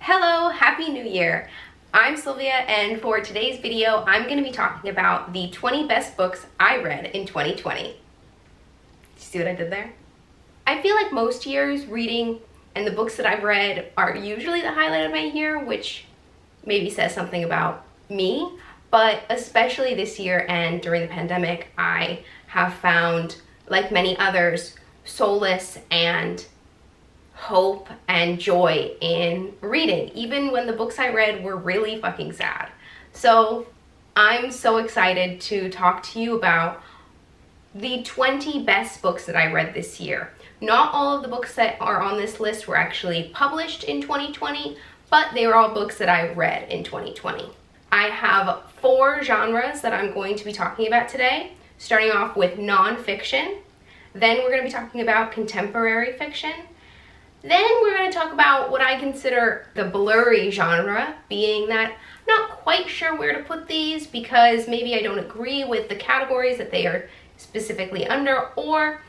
Hello, Happy New Year! I'm Sylvia, and for today's video, I'm going to be talking about the 20 best books I read in 2020. Did you see what I did there? I feel like most years, reading and the books that I've read are usually the highlight of my year, which maybe says something about me, but especially this year and during the pandemic, I have found, like many others, solace and hope and joy in reading, even when the books I read were really fucking sad. So I'm so excited to talk to you about the 20 best books that I read this year. Not all of the books that are on this list were actually published in 2020, but they were all books that I read in 2020. I have 4 genres that I'm going to be talking about today, starting off with nonfiction. Then we're going to be talking about contemporary fiction. Then we're going to talk about what I consider the blurry genre, being that I'm not quite sure where to put these because maybe I don't agree with the categories that they are specifically under, or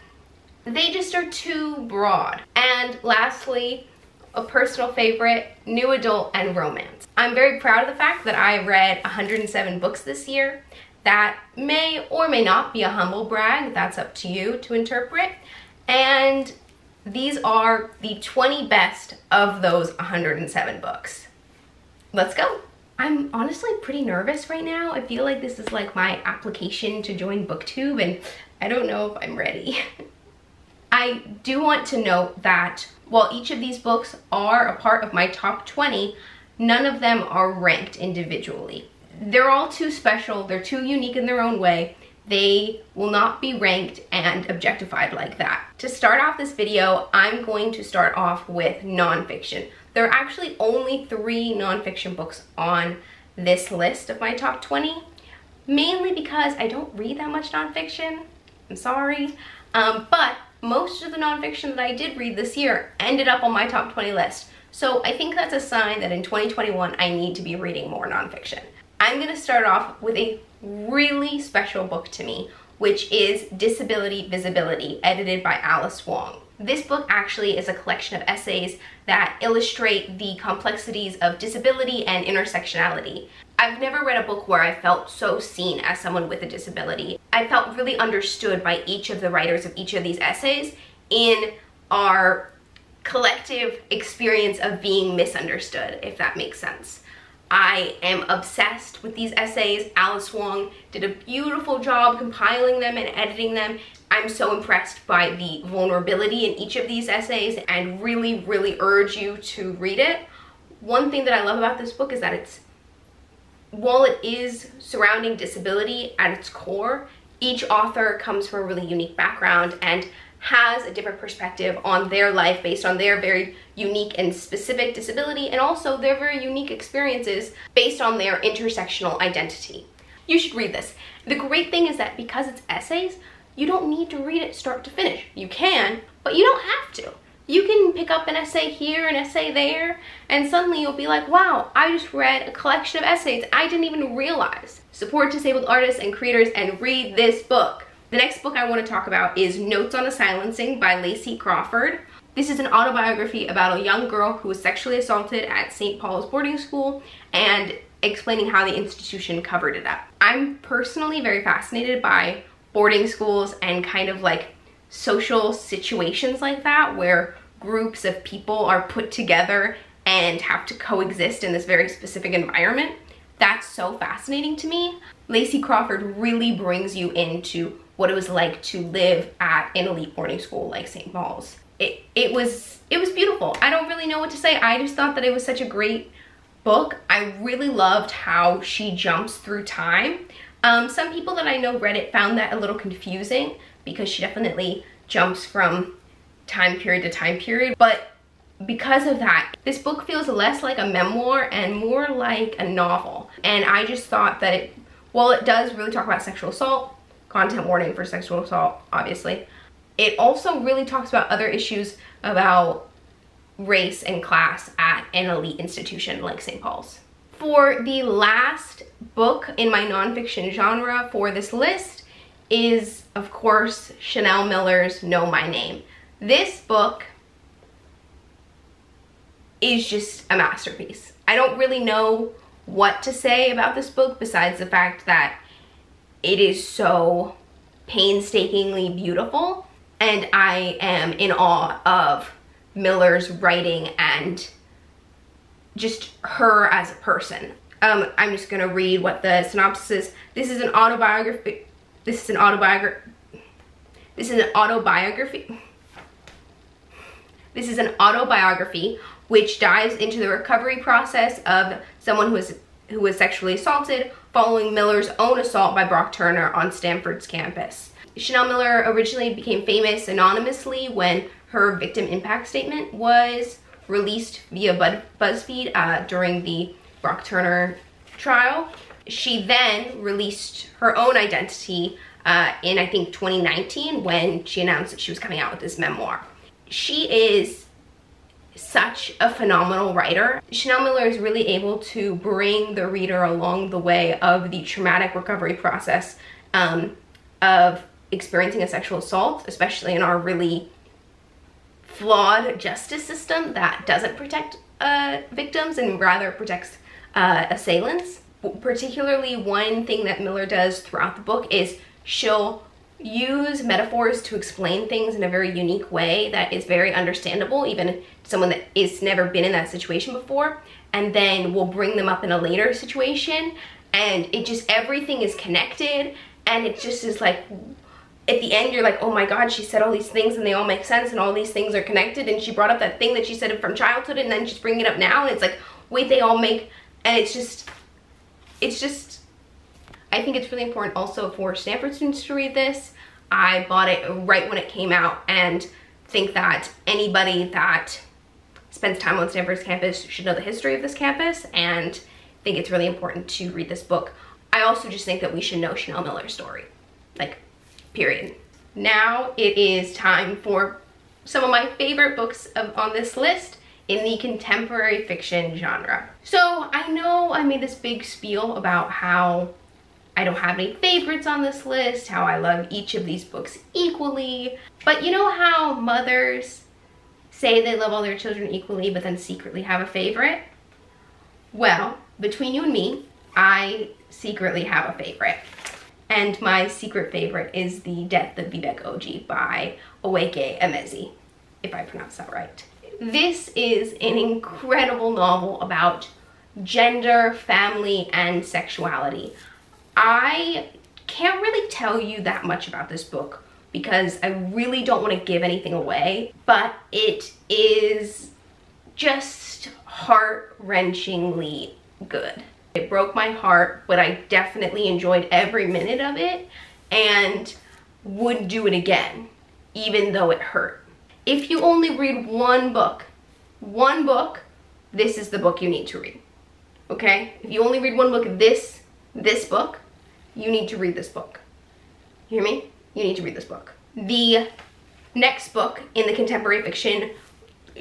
they just are too broad. And lastly, a personal favorite, new adult and romance. I'm very proud of the fact that I read 107 books this year. That may or may not be a humble brag, that's up to you to interpret. And these are the 20 best of those 107 books. Let's go. I'm honestly pretty nervous right now. I feel like this is like my application to join BookTube, and I don't know if I'm ready. I do want to note that while each of these books are a part of my top 20, none of them are ranked individually. They're all too special, they're too unique in their own way. They will not be ranked and objectified like that. To start off this video, I'm going to start off with nonfiction. There are actually only 3 nonfiction books on this list of my top 20, mainly because I don't read that much nonfiction. I'm sorry. But most of the nonfiction that I did read this year ended up on my top 20 list. So I think that's a sign that in 2021, I need to be reading more nonfiction. I'm gonna start off with a really special book to me, which is Disability Visibility, edited by Alice Wong. This book actually is a collection of essays that illustrate the complexities of disability and intersectionality. I've never read a book where I felt so seen as someone with a disability. I felt really understood by each of the writers of each of these essays in our collective experience of being misunderstood, if that makes sense. I am obsessed with these essays. Alice Wong did a beautiful job compiling them and editing them. I'm so impressed by the vulnerability in each of these essays and really, really urge you to read it. One thing that I love about this book is that while it is surrounding disability at its core, each author comes from a really unique background and has a different perspective on their life based on their very unique and specific disability, and also their very unique experiences based on their intersectional identity. You should read this. The great thing is that because it's essays, you don't need to read it start to finish. You can, but you don't have to. You can pick up an essay here, an essay there, and suddenly you'll be like, wow, I just read a collection of essays I didn't even realize. Support disabled artists and creators and read this book. The next book I want to talk about is Notes on a Silencing by Lacy Crawford. This is an autobiography about a young girl who was sexually assaulted at St. Paul's boarding school and explaining how the institution covered it up. I'm personally very fascinated by boarding schools and kind of like social situations like that, where groups of people are put together and have to coexist in this very specific environment. That's so fascinating to me. Lacy Crawford really brings you into what it was like to live at an elite boarding school like St. Paul's. It was beautiful. I don't really know what to say. I just thought that it was such a great book. I really loved how she jumps through time. Some people that I know read it found that a little confusing because she definitely jumps from time period to time period. But because of that, this book feels less like a memoir and more like a novel. And I just thought that while it does really talk about sexual assault, content warning for sexual assault, obviously, it also really talks about other issues about race and class at an elite institution like St. Paul's. For the last book in my nonfiction genre for this list is, of course, Chanel Miller's Know My Name. This book is just a masterpiece. I don't really know what to say about this book besides the fact that it is so painstakingly beautiful, and I am in awe of Miller's writing and just her as a person. I'm just gonna read what the synopsis is. This is an autobiography. This is an autobiography. This is an autobiography. This is an autobiography which dives into the recovery process of someone who was sexually assaulted following Miller's own assault by Brock Turner on Stanford's campus. Chanel Miller originally became famous anonymously when her victim impact statement was released via BuzzFeed during the Brock Turner trial. She then released her own identity in, I think, 2019 when she announced that she was coming out with this memoir. She is such a phenomenal writer. Chanel Miller is really able to bring the reader along the way of the traumatic recovery process of experiencing a sexual assault, especially in our really flawed justice system that doesn't protect victims and rather protects assailants. Particularly, one thing that Miller does throughout the book is she'll use metaphors to explain things in a very unique way that is very understandable, even someone that is never been in that situation before, and then we'll bring them up in a later situation, and it just, everything is connected, and it just is like, at the end you're like, oh my god, she said all these things and they all make sense and all these things are connected, and she brought up that thing that she said from childhood and then she's bringing it up now, and it's like, wait, they all make, and it's just, I think it's really important also for Stanford students to read this. I bought it right when it came out and think that anybody that spends time on Stanford's campus should know the history of this campus, and think it's really important to read this book. I also just think that we should know Chanel Miller's story, like, period. Now it is time for some of my favorite books on this list in the contemporary fiction genre. So I know I made this big spiel about how I don't have any favorites on this list, how I love each of these books equally, but you know how mothers say they love all their children equally but then secretly have a favorite? Well, between you and me, I secretly have a favorite. And my secret favorite is The Death of Vivek Oji by Akwaeke Emezi, if I pronounced that right. This is an incredible novel about gender, family, and sexuality. I can't really tell you that much about this book because I really don't want to give anything away, but it is just heart-wrenchingly good. It broke my heart, but I definitely enjoyed every minute of it and would do it again, even though it hurt. If you only read one book, this is the book you need to read, okay? If you only read one book, this book, you need to read this book. You hear me? You need to read this book. The next book in the contemporary fiction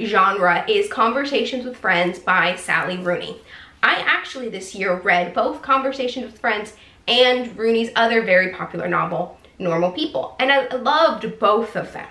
genre is Conversations with Friends by Sally Rooney. I actually this year read both Conversations with Friends and Rooney's other very popular novel, Normal People, and I loved both of them.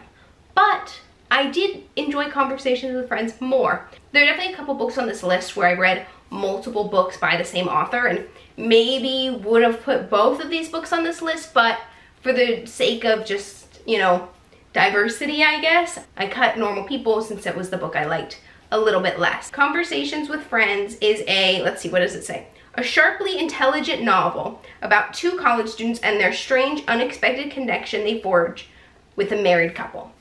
But I did enjoy Conversations with Friends more. There are definitely a couple books on this list where I read multiple books by the same author and maybe would have put both of these books on this list, but for the sake of just, you know, diversity, I guess, I cut Normal People since it was the book I liked a little bit less. Conversations with Friends is a, let's see, what does it say? A sharply intelligent novel about two college students and their strange, unexpected connection they forge with a married couple.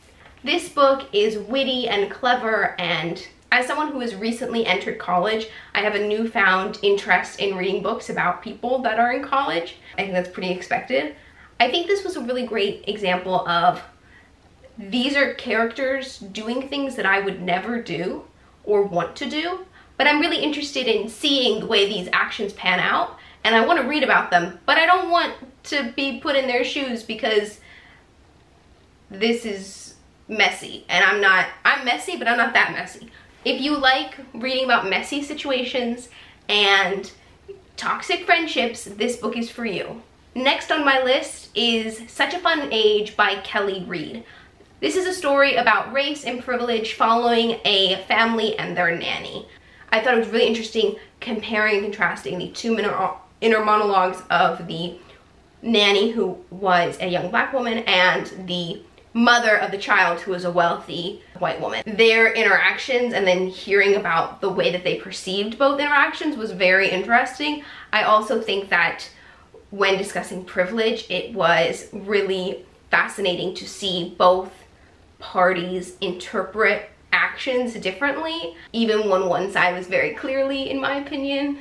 This book is witty and clever, and as someone who has recently entered college, I have a newfound interest in reading books about people that are in college. I think that's pretty expected. I think this was a really great example of these are characters doing things that I would never do or want to do, but I'm really interested in seeing the way these actions pan out, and I want to read about them, but I don't want to be put in their shoes because this is messy, and I'm messy, but I'm not that messy. If you like reading about messy situations and toxic friendships, this book is for you. Next on my list is Such a Fun Age by Kelly Ried. This is a story about race and privilege following a family and their nanny. I thought it was really interesting comparing and contrasting the two inner monologues of the nanny, who was a young black woman, and the mother of the child, who was a wealthy white woman. Their interactions, and then hearing about the way that they perceived both interactions, was very interesting. I also think that when discussing privilege, it was really fascinating to see both parties interpret actions differently, even when one side was very clearly, in my opinion,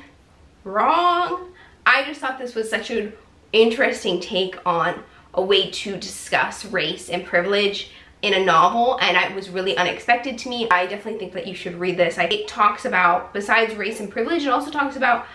wrong. I just thought this was such an interesting take on a way to discuss race and privilege in a novel, and it was really unexpected to me. I definitely think that you should read this. It talks about, besides race and privilege, it also talks about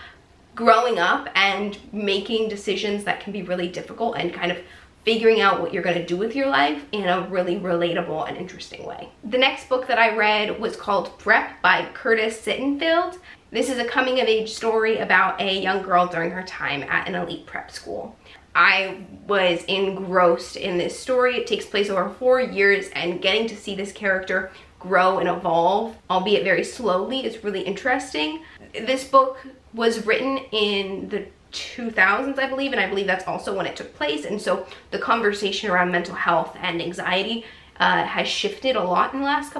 growing up and making decisions that can be really difficult, and kind of figuring out what you're going to do with your life in a really relatable and interesting way. The next book that I read was called Prep by Curtis Sittenfeld. This is a coming-of-age story about a young girl during her time at an elite prep school. I was engrossed in this story. It takes place over 4 years, and getting to see this character grow and evolve, albeit very slowly, is really interesting. This book was written in the 2000s, I believe, and I believe that's also when it took place, and so the conversation around mental health and anxiety has shifted a lot in the last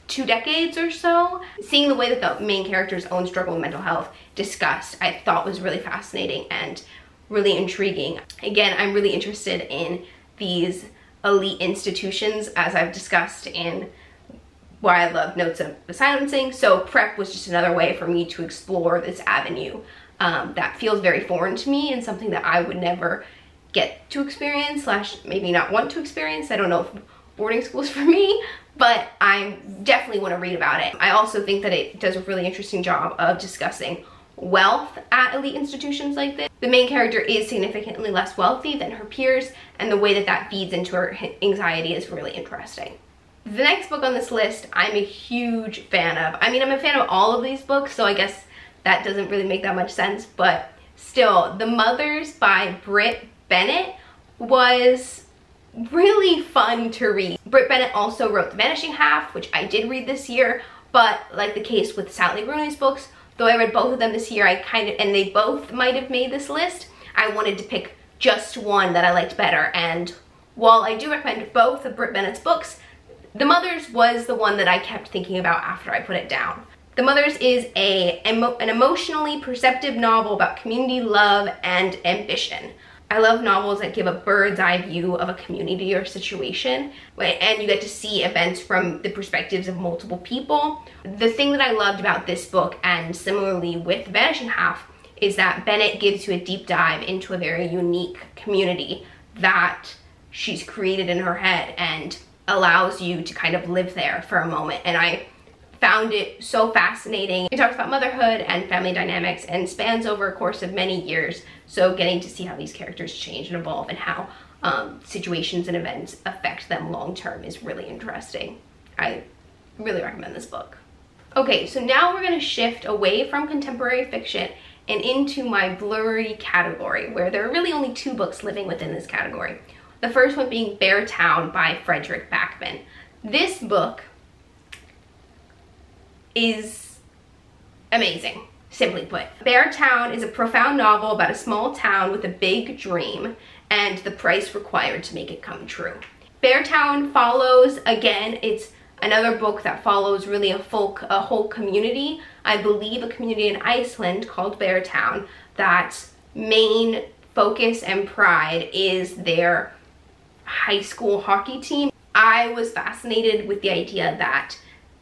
2 decades or so. Seeing the way that the main character's own struggle with mental health discussed, I thought was really fascinating and really intriguing. Again, I'm really interested in these elite institutions, as I've discussed in why I love Notes of Silencing, so Prep was just another way for me to explore this avenue that feels very foreign to me, and something that I would never get to experience, / maybe not want to experience. I don't know if boarding school is for me, but I definitely want to read about it. I also think that it does a really interesting job of discussing wealth at elite institutions like this. The main character is significantly less wealthy than her peers, and the way that that feeds into her anxiety is really interesting. The next book on this list, I'm a huge fan of. I mean, I'm a fan of all of these books, so I guess that doesn't really make that much sense, but still, The Mothers by Bennett was really fun to read. Bennett also wrote The Vanishing Half, which I did read this year, but like the case with Sally Rooney's books, though I read both of them this year, and they both might have made this list, I wanted to pick just one that I liked better. And while I do recommend both of Bennett's books, The Mothers was the one that I kept thinking about after I put it down. The Mothers is an emotionally perceptive novel about community, love, and ambition. I love novels that give a bird's eye view of a community or situation, and you get to see events from the perspectives of multiple people. The thing that I loved about this book, and similarly with The Vanishing Half, is that Bennett gives you a deep dive into a very unique community that she's created in her head, and allows you to kind of live there for a moment. And I found it so fascinating. It talks about motherhood and family dynamics, and spans over a course of many years. So getting to see how these characters change and evolve, and how situations and events affect them long term, is really interesting. I really recommend this book. Okay, so now we're gonna shift away from contemporary fiction and into my blurry category, where there are really only 2 books living within this category. The first one being Bear Town by Fredrik Backman. This book is amazing, simply put. Bear Town is a profound novel about a small town with a big dream and the price required to make it come true. Bear Town follows, again, it's another book that follows really a whole community. I believe a community in Iceland called Bear Town, that main focus and pride is their high school hockey team. I was fascinated with the idea that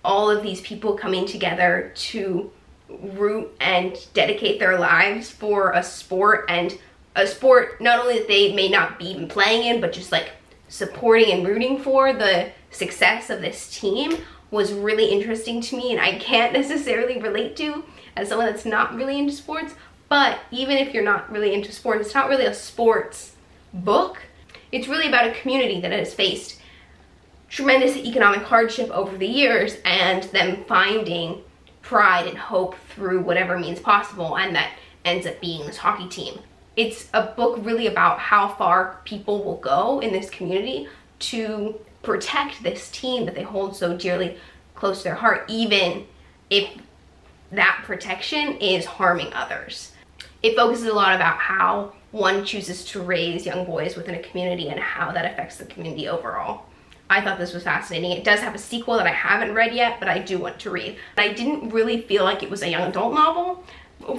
all of these people coming together to root and dedicate their lives for a sport, and a sport not only that they may not be even playing in, but just like supporting and rooting for the success of this team, was really interesting to me, and I can't necessarily relate to as someone that's not really into sports. But even if you're not really into sports, it's not really a sports book. It's really about a community that has faced tremendous economic hardship over the years, and them finding pride and hope through whatever means possible, and that ends up being this hockey team. It's a book really about how far people will go in this community to protect this team that they hold so dearly close to their heart, even if that protection is harming others. It focuses a lot about how one chooses to raise young boys within a community and how that affects the community overall. I thought this was fascinating. It does have a sequel that I haven't read yet, but I do want to read. I didn't really feel like it was a young adult novel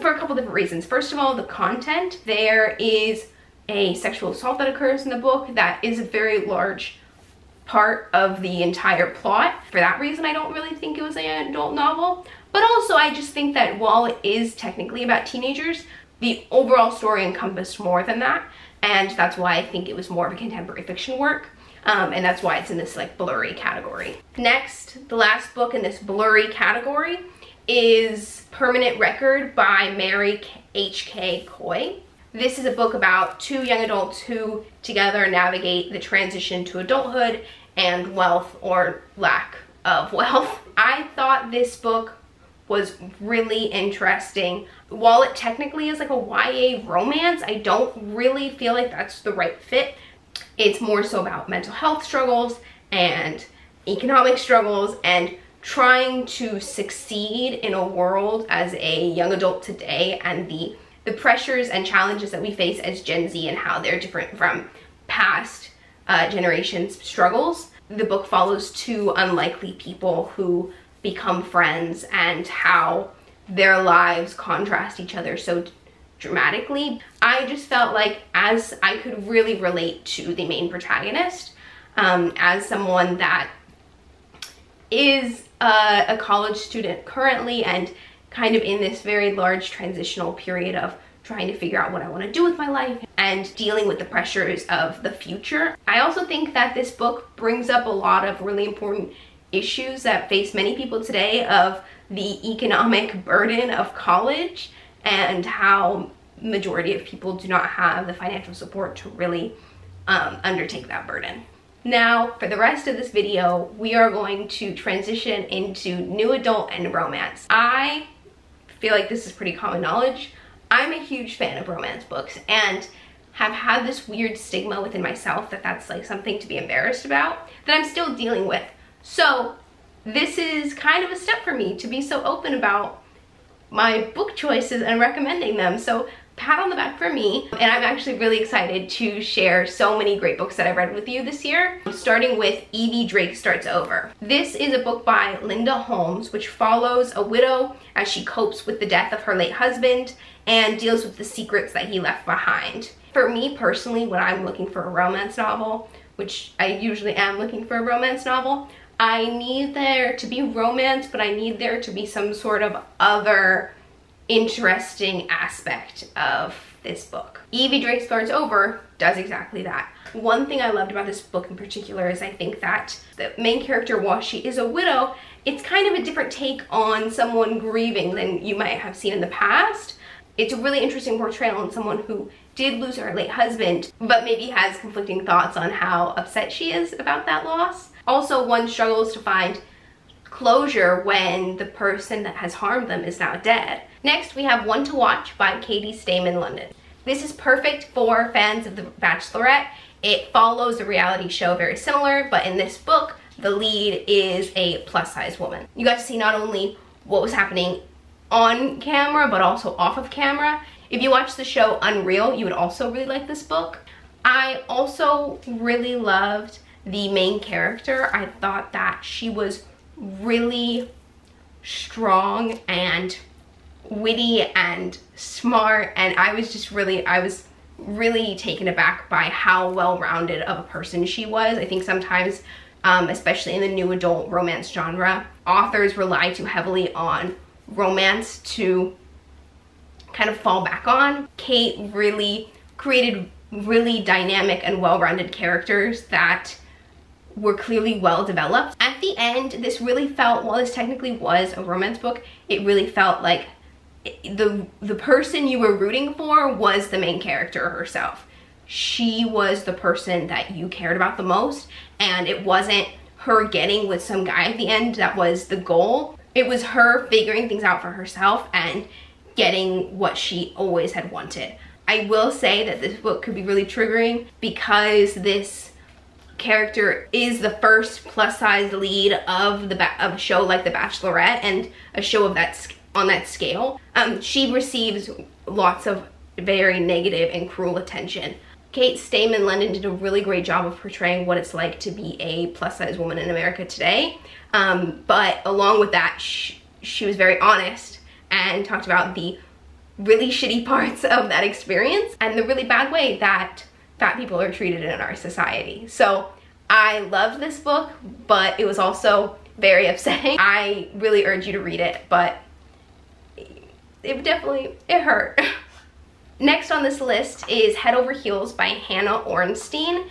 for a couple different reasons. First of all, the content. There is a sexual assault that occurs in the book that is a very large part of the entire plot. For that reason, I don't really think it was a young adult novel. But also, I just think that while it is technically about teenagers, the overall story encompassed more than that. And that's why I think it was more of a contemporary fiction work. And that's why it's in this like blurry category. Next, the last book in this blurry category is Permanent Record by Mhairi H.K. Choi. This is a book about two young adults who together navigate the transition to adulthood and wealth or lack of wealth. I thought this book was really interesting. While it technically is like a YA romance, I don't really feel like that's the right fit. It's more so about mental health struggles and economic struggles and trying to succeed in a world as a young adult today, and the pressures and challenges that we face as Gen Z and how they're different from past generations' struggles. The book follows two unlikely people who become friends and how their lives contrast each other so dramatically. I just felt like as I could really relate to the main protagonist, as someone that is a college student currently and kind of in this very large transitional period of trying to figure out what I want to do with my life and dealing with the pressures of the future. I also think that this book brings up a lot of really important issues that face many people today, of the economic burden of college and how majority of people do not have the financial support to really undertake that burden. Now, for the rest of this video, we are going to transition into new adult and romance. I feel like this is pretty common knowledge. I'm a huge fan of romance books and have had this weird stigma within myself that that's like something to be embarrassed about that I'm still dealing with. So this is kind of a step for me to be so open about my book choices and recommending them. So pat on the back for me. And I'm actually really excited to share so many great books that I read with you this year, starting with Evvie Drake Starts Over. This is a book by Linda Holmes, which follows a widow as she copes with the death of her late husband and deals with the secrets that he left behind. For me personally, when I'm looking for a romance novel, which I usually am looking for a romance novel, I need there to be romance, but I need there to be some sort of other interesting aspect of this book. Evvie Drake Starts Over does exactly that. One thing I loved about this book in particular is I think that the main character, while she is a widow, it's kind of a different take on someone grieving than you might have seen in the past. It's a really interesting portrayal on someone who did lose her late husband, but maybe has conflicting thoughts on how upset she is about that loss. Also, one struggles to find closure when the person that has harmed them is now dead. Next, we have One to Watch by Katie Stayman-London. This is perfect for fans of The Bachelorette. It follows a reality show very similar, but in this book, the lead is a plus-size woman. You got to see not only what was happening on camera, but also off of camera. If you watch the show Unreal, you would also really like this book. I also really loved the main character. I thought that she was really strong and witty and smart, and I was really taken aback by how well-rounded of a person she was. I think sometimes, especially in the new adult romance genre, authors rely too heavily on romance to kind of fall back on. Kate really created really dynamic and well-rounded characters that were clearly well developed. At the end, this really felt, while this technically was a romance book, it really felt like the person you were rooting for was the main character herself. She was the person that you cared about the most, and it wasn't her getting with some guy at the end that was the goal. It was her figuring things out for herself and getting what she always had wanted. I will say that this book could be really triggering because this character is the first plus-size lead of a show like The Bachelorette and a show of on that scale. She receives lots of very negative and cruel attention. Kate Stayman-London did a really great job of portraying what it's like to be a plus-size woman in America today. But along with that, she was very honest and talked about the really shitty parts of that experience and the really bad way that fat people are treated in our society. So I loved this book, but it was also very upsetting. I really urge you to read it, but it hurt. Next on this list is Head Over Heels by Hannah Orenstein.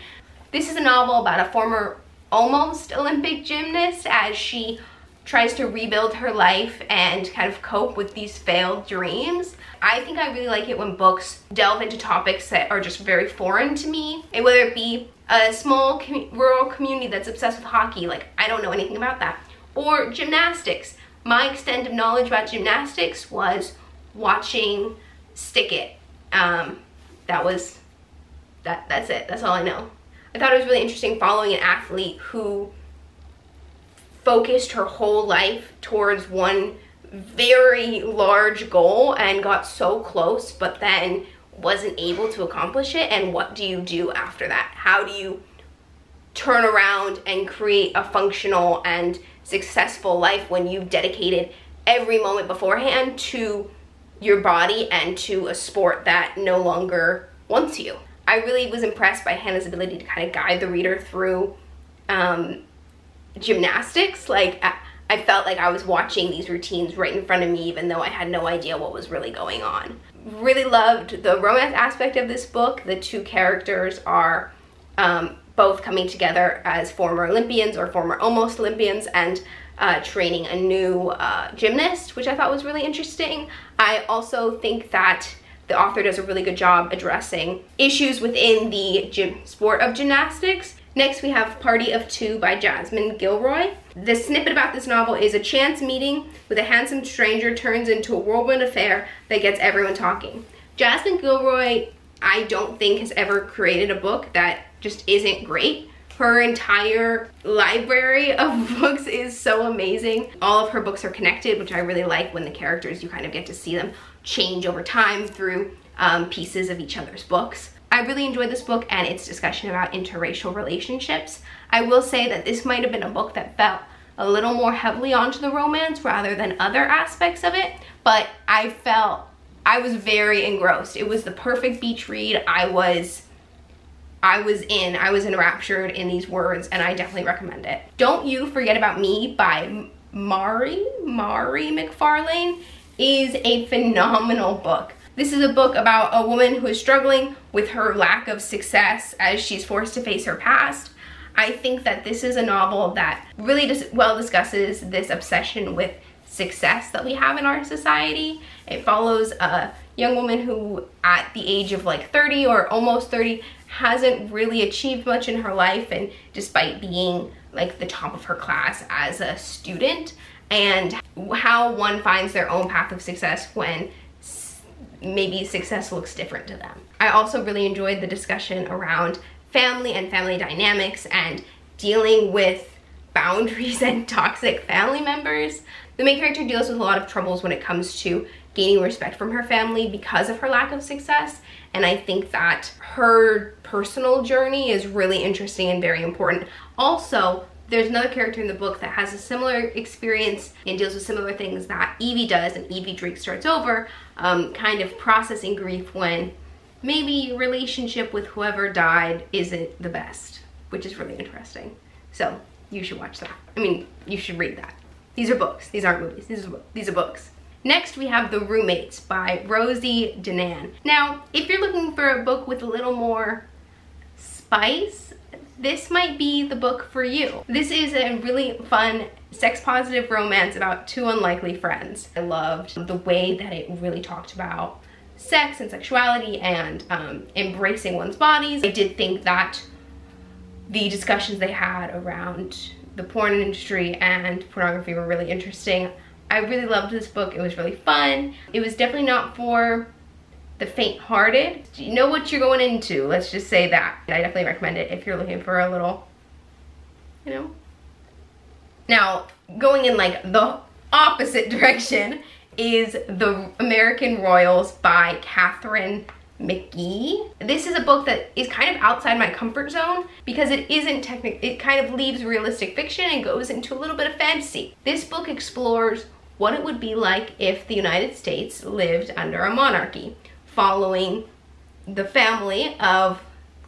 This is a novel about a former almost Olympic gymnast as she tries to rebuild her life and kind of cope with these failed dreams. I think I really like it when books delve into topics that are just very foreign to me. And whether it be a small rural community that's obsessed with hockey, like I don't know anything about that, or gymnastics. My extent of knowledge about gymnastics was watching Stick It. That's it. That's all I know. I thought it was really interesting following an athlete who focused her whole life towards one very large goal and got so close, but then wasn't able to accomplish it. And what do you do after that? How do you turn around and create a functional and successful life when you've dedicated every moment beforehand to your body and to a sport that no longer wants you? I really was impressed by Hannah's ability to kind of guide the reader through gymnastics. Like I felt like I was watching these routines right in front of me, even though I had no idea what was really going on. Really loved the romance aspect of this book. The two characters are both coming together as former Olympians or former almost Olympians and training a new gymnast, which I thought was really interesting. I also think that the author does a really good job addressing issues within the sport of gymnastics. Next, we have Party of Two by Jasmine Guillory. The snippet about this novel is a chance meeting with a handsome stranger turns into a whirlwind affair that gets everyone talking. Jasmine Guillory, I don't think has ever created a book that just isn't great. Her entire library of books is so amazing. All of her books are connected, which I really like when the characters, you kind of get to see them change over time through pieces of each other's books. I really enjoyed this book and its discussion about interracial relationships. I will say that this might have been a book that felt a little more heavily onto the romance rather than other aspects of it, but I was very engrossed. It was the perfect beach read. I was enraptured in these words, and I definitely recommend it. Don't You Forget About Me by Mhairi McFarlane is a phenomenal book. This is a book about a woman who is struggling with her lack of success as she's forced to face her past. I think that this is a novel that really discusses this obsession with success that we have in our society. It follows a young woman who at the age of like 30 or almost 30 hasn't really achieved much in her life, and despite being like the top of her class as a student, and how one finds their own path of success when maybe success looks different to them. I also really enjoyed the discussion around family and family dynamics and dealing with boundaries and toxic family members. The main character deals with a lot of troubles when it comes to gaining respect from her family because of her lack of success, and I think that her personal journey is really interesting and very important. Also, there's another character in the book that has a similar experience and deals with similar things that Evvie does, and Evvie Drake starts over, kind of processing grief when maybe your relationship with whoever died isn't the best, which is really interesting. So you should watch that. I mean, you should read that. These are books. These aren't movies. These are books. Next, we have The Roommates by Rosie Danan. Now, if you're looking for a book with a little more spice, this might be the book for you. This is a really fun, sex-positive romance about two unlikely friends. I loved the way that it really talked about sex and sexuality and embracing one's bodies. I did think that the discussions they had around the porn industry and pornography were really interesting. I really loved this book. It was really fun. It was definitely not for the faint-hearted. You know what you're going into, let's just say that. I definitely recommend it if you're looking for a little you know? Now, going in like the opposite direction is The American Royals by Katharine McGee. This is a book that is kind of outside my comfort zone because it isn't technical. It kind of leaves realistic fiction and goes into a little bit of fantasy. This book explores what it would be like if the United States lived under a monarchy, following the family of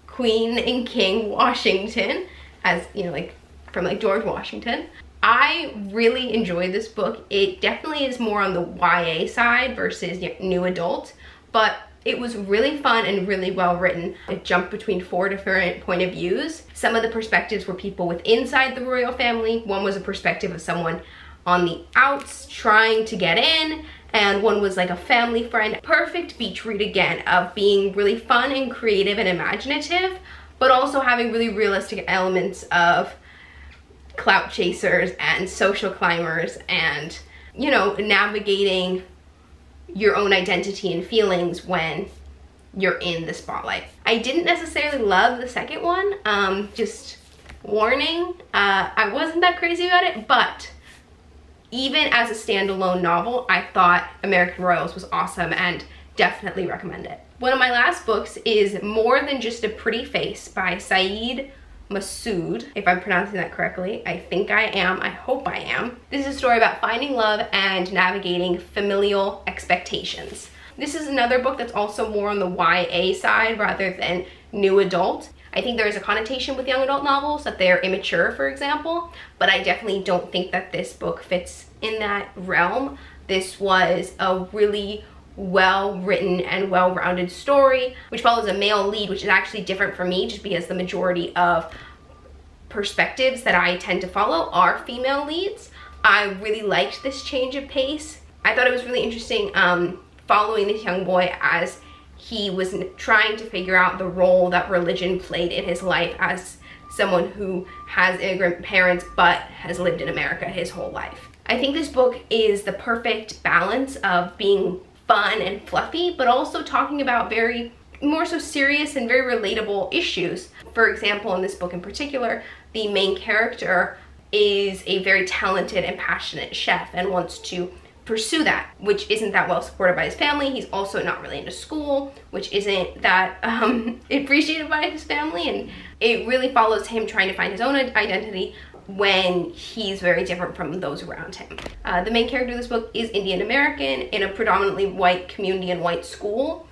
Queen and King Washington, as you know, like from like George Washington. I really enjoyed this book. It definitely is more on the YA side versus new adult, but it was really fun and really well written. It jumped between 4 different point of views. Some of the perspectives were people with inside the royal family. One was a perspective of someone on the outs trying to get in, and one was like a family friend. Perfect beach read again, of being really fun and creative and imaginative, but also having really realistic elements of clout chasers and social climbers and, you know, navigating your own identity and feelings when you're in the spotlight. I didn't necessarily love the second one, just warning. I wasn't that crazy about it, but even as a standalone novel, I thought American Royals was awesome and definitely recommend it. One of my last books is More Than Just a Pretty Face by Syed Masood, if I'm pronouncing that correctly. I think I am. I hope I am. This is a story about finding love and navigating familial expectations. This is another book that's also more on the YA side rather than new adult. I think there is a connotation with young adult novels that they're immature, for example, but I definitely don't think that this book fits in that realm. This was a really well-written and well-rounded story, which follows a male lead, which is actually different for me just because the majority of perspectives that I tend to follow are female leads. I really liked this change of pace. I thought it was really interesting following this young boy as he was trying to figure out the role that religion played in his life as someone who has immigrant parents but has lived in America his whole life. I think this book is the perfect balance of being fun and fluffy, but also talking about very more so serious and very relatable issues. For example, in this book in particular, the main character is a very talented and passionate chef and wants to pursue that, which isn't that well supported by his family. He's also not really into school, which isn't that appreciated by his family, and it really follows him trying to find his own identity when he's very different from those around him. The main character of this book is Indian American in a predominantly white community and white school,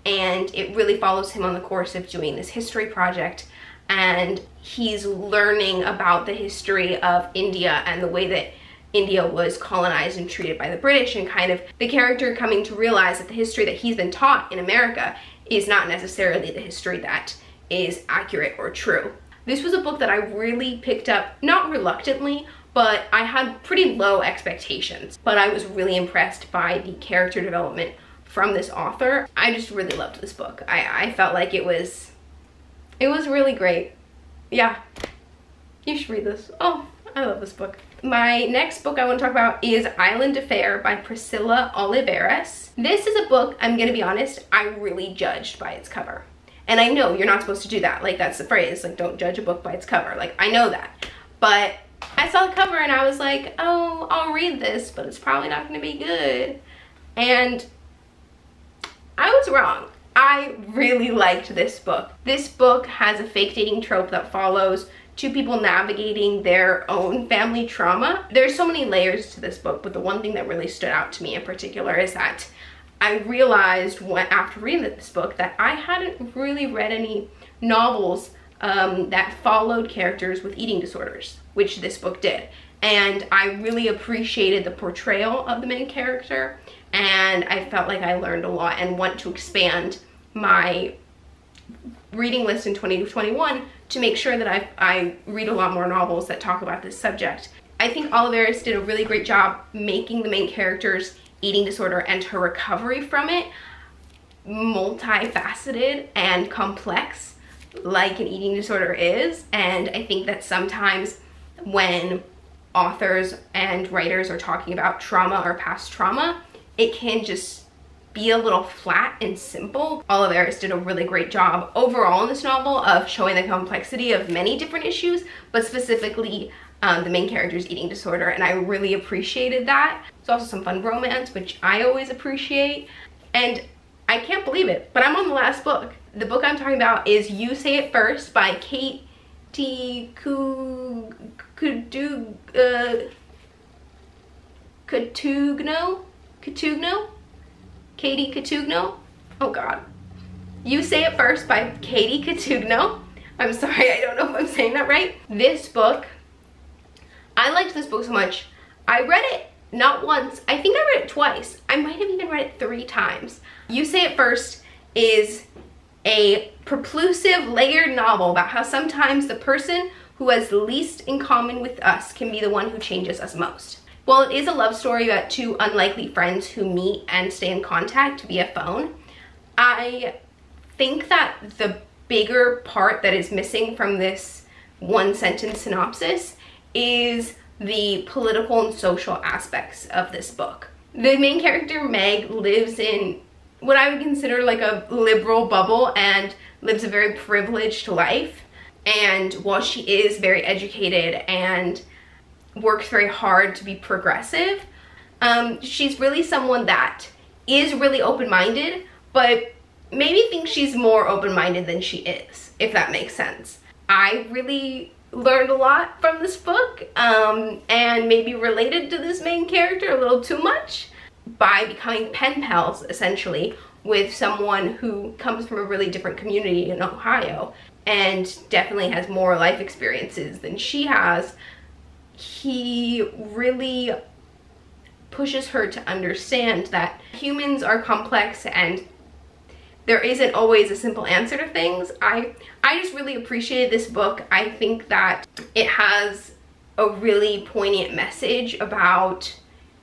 and it really follows him on the course of doing this history project, and he's learning about the history of India and the way that India was colonized and treated by the British, and kind of the character coming to realize that the history that he's been taught in America is not necessarily the history that is accurate or true. This was a book that I really picked up, not reluctantly, but I had pretty low expectations, but I was really impressed by the character development from this author. I just really loved this book. I felt like it was really great. Yeah, you should read this. Oh, I love this book. My next book I want to talk about is Island Affair by Priscilla Oliveras. This is a book, I'm gonna be honest, I really judged by its cover. And I know you're not supposed to do that. Like, that's the phrase, like, don't judge a book by its cover. Like, I know that. But I saw the cover and I was like, oh, I'll read this, but it's probably not gonna be good. And I was wrong. I really liked this book. This book has a fake dating trope that follows two people navigating their own family trauma. There's so many layers to this book, but the one thing that really stood out to me in particular is that I realized after reading this book that I hadn't really read any novels that followed characters with eating disorders, which this book did. And I really appreciated the portrayal of the main character, and I felt like I learned a lot and want to expand my reading list in 2021 to make sure that I read a lot more novels that talk about this subject. I think Oliveras did a really great job making the main character's eating disorder and her recovery from it multifaceted and complex, like an eating disorder is. And I think that sometimes when authors and writers are talking about trauma or past trauma, it can just be a little flat and simple. Oliveras did a really great job overall in this novel of showing the complexity of many different issues, but specifically the main character's eating disorder, and I really appreciated that. There's also some fun romance, which I always appreciate, and I can't believe it, but I'm on the last book. The book I'm talking about is You Say It First by Cotugno? Oh god. You Say It First by Katie Cotugno. I'm sorry, I don't know if I'm saying that right. This book, I liked this book so much. I read it not once, I think I read it twice. I might have even read it 3 times. You Say It First is a propulsive, layered novel about how sometimes the person who has least in common with us can be the one who changes us most. While it is a love story about 2 unlikely friends who meet and stay in contact via phone, I think that the bigger part that is missing from this one-sentence synopsis is the political and social aspects of this book. The main character, Meg, lives in what I would consider like a liberal bubble and lives a very privileged life. And while she is very educated and works very hard to be progressive, she's really someone that is really open-minded, but maybe thinks she's more open-minded than she is, if that makes sense. I really learned a lot from this book, and maybe related to this main character a little too much by becoming pen pals, essentially, with someone who comes from a really different community in Ohio and definitely has more life experiences than she has. He really pushes her to understand that humans are complex and there isn't always a simple answer to things. I just really appreciated this book. I think that it has a really poignant message about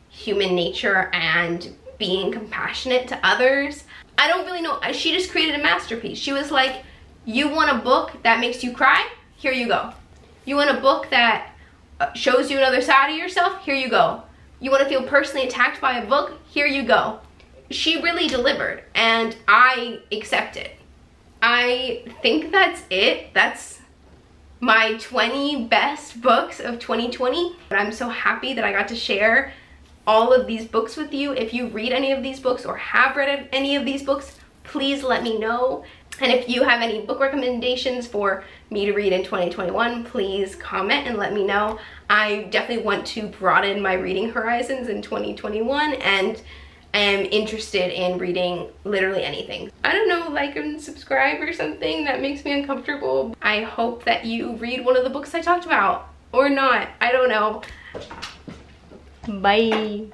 human nature and being compassionate to others. I don't really know. She just created a masterpiece. She was like, you want a book that makes you cry? Here you go. You want a book that shows you another side of yourself? Here you go. You want to feel personally attacked by a book? Here you go. She really delivered, and I accept it. I think that's it. That's my 20 best books of 2020. But I'm so happy that I got to share all of these books with you. If you read any of these books or have read any of these books, please let me know. And if you have any book recommendations for me to read in 2021, please comment and let me know. I definitely want to broaden my reading horizons in 2021 and am interested in reading literally anything. I don't know, like and subscribe or something. That makes me uncomfortable. I hope that you read one of the books I talked about, or not. I don't know. Bye.